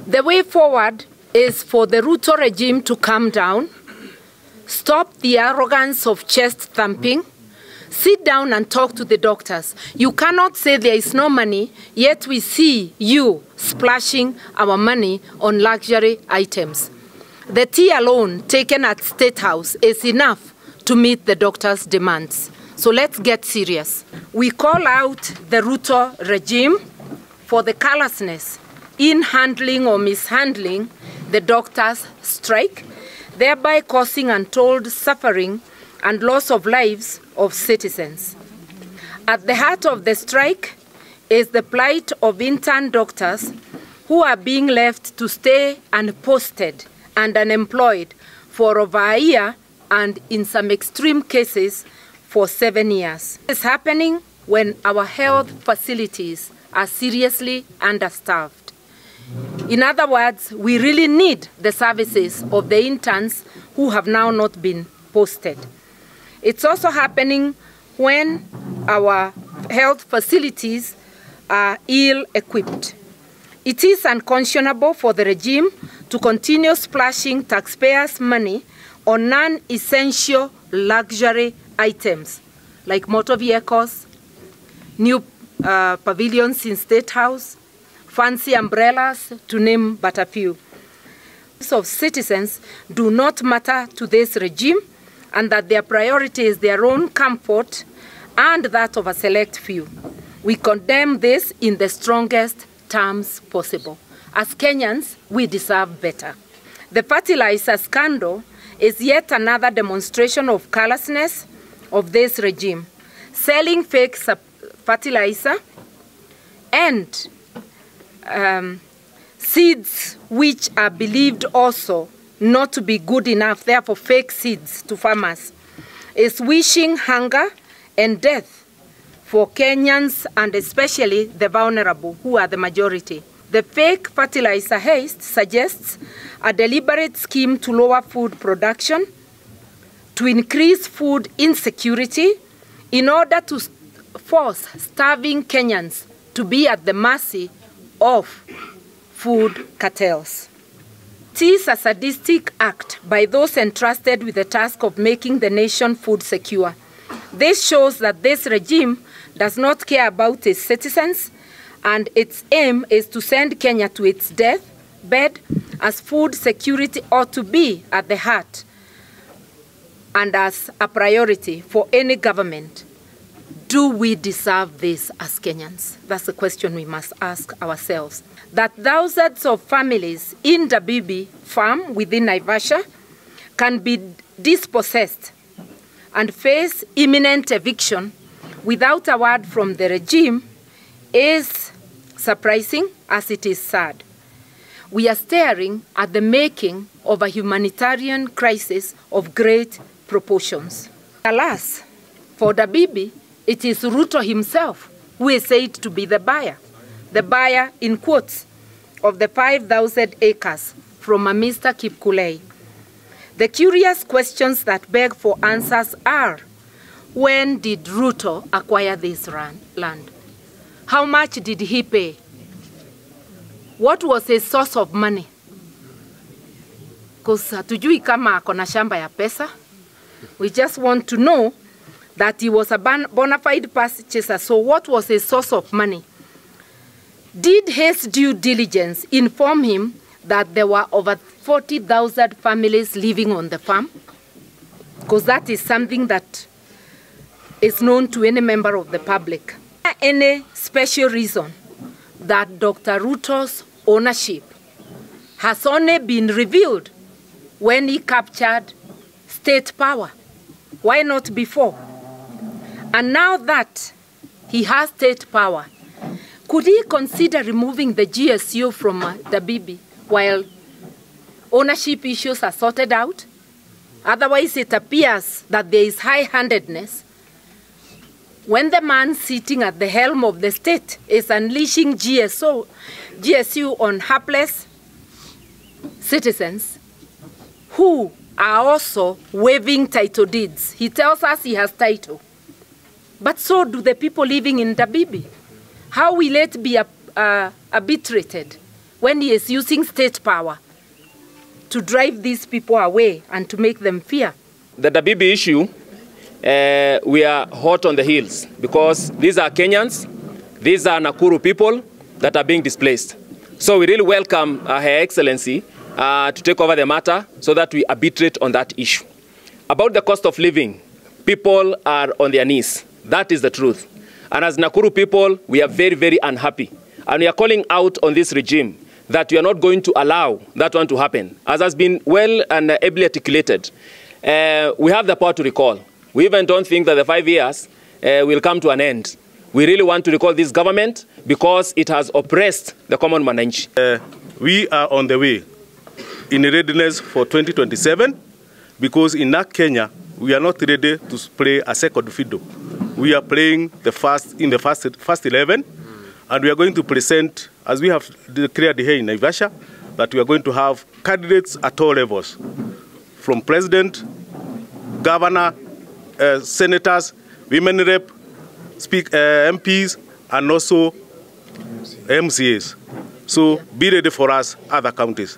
The way forward is for the Ruto regime to calm down, stop the arrogance of chest thumping, sit down and talk to the doctors. You cannot say there is no money, yet we see you splashing our money on luxury items. The tea alone taken at State House is enough to meet the doctors' demands. So let's get serious. We call out the Ruto regime for the callousness in handling or mishandling the doctors' strike, thereby causing untold suffering and loss of lives of citizens. At the heart of the strike is the plight of intern doctors who are being left to stay unposted and unemployed for over a year and in some extreme cases for 7 years. This is happening when our health facilities are seriously understaffed. In other words, we really need the services of the interns who have now not been posted. It's also happening when our health facilities are ill-equipped. It is unconscionable for the regime to continue splashing taxpayers' money on non-essential luxury items like motor vehicles, new pavilions in State House, fancy umbrellas, to name but a few. Of citizens do not matter to this regime, and that their priority is their own comfort and that of a select few. We condemn this in the strongest terms possible. As Kenyans, we deserve better. The fertilizer scandal is yet another demonstration of callousness of this regime, selling fake fertilizer and seeds which are believed also not to be good enough, therefore fake seeds to farmers, is wishing hunger and death for Kenyans and especially the vulnerable, who are the majority. The fake fertilizer haste suggests a deliberate scheme to lower food production, to increase food insecurity, in order to force starving Kenyans to be at the mercy of food cartels. It is a sadistic act by those entrusted with the task of making the nation food secure. This shows that this regime does not care about its citizens, and its aim is to send Kenya to its deathbed, as food security ought to be at the heart and as a priority for any government. Do we deserve this as Kenyans? That's the question we must ask ourselves. That thousands of families in the Dabibi farm within Naivasha can be dispossessed and face imminent eviction without a word from the regime is surprising, as it is sad. We are staring at the making of a humanitarian crisis of great proportions. Alas, for the Dabibi, it is Ruto himself who is said to be the buyer in quotes, of the 5,000 acres from a Mr. Kipkulei. The curious questions that beg for answers are, when did Ruto acquire this land? How much did he pay? What was his source of money? Because hatujui kama akona shamba ya pesa. We just want to know that he was a bona fide purchaser. So what was his source of money? Did his due diligence inform him that there were over 40,000 families living on the farm? Because that is something that is known to any member of the public. Any special reason that Dr. Ruto's ownership has only been revealed when he captured state power? Why not before? And now that he has state power, could he consider removing the GSU from the Dabibi while ownership issues are sorted out? Otherwise, it appears that there is high-handedness when the man sitting at the helm of the state is unleashing GSU on hapless citizens who are also waiving title deeds. He tells us he has title, but so do the people living in the Dabibi. How will it be arbitrated when he is using state power to drive these people away and to make them fear. The Dabibi issue, we are hot on the heels because these are Kenyans, these are Nakuru people that are being displaced. So we really welcome Her Excellency to take over the matter so that we arbitrate on that issue. About the cost of living, people are on their knees. That is the truth. And as Nakuru people, we are very, very unhappy. And we are calling out on this regime that we are not going to allow that one to happen. As has been well and ably articulated, we have the power to recall. We even don't think that the 5 years will come to an end. We really want to recall this government because it has oppressed the common mananchi. We are on the way in readiness for 2027 because in Kenya, we are not ready to play a second fiddle. We are playing the first 11, and we are going to present, as we have declared here in Naivasha, that we are going to have candidates at all levels, from president, governor, senators, women rep, MPs, and also MCAs. So be ready for us, other counties.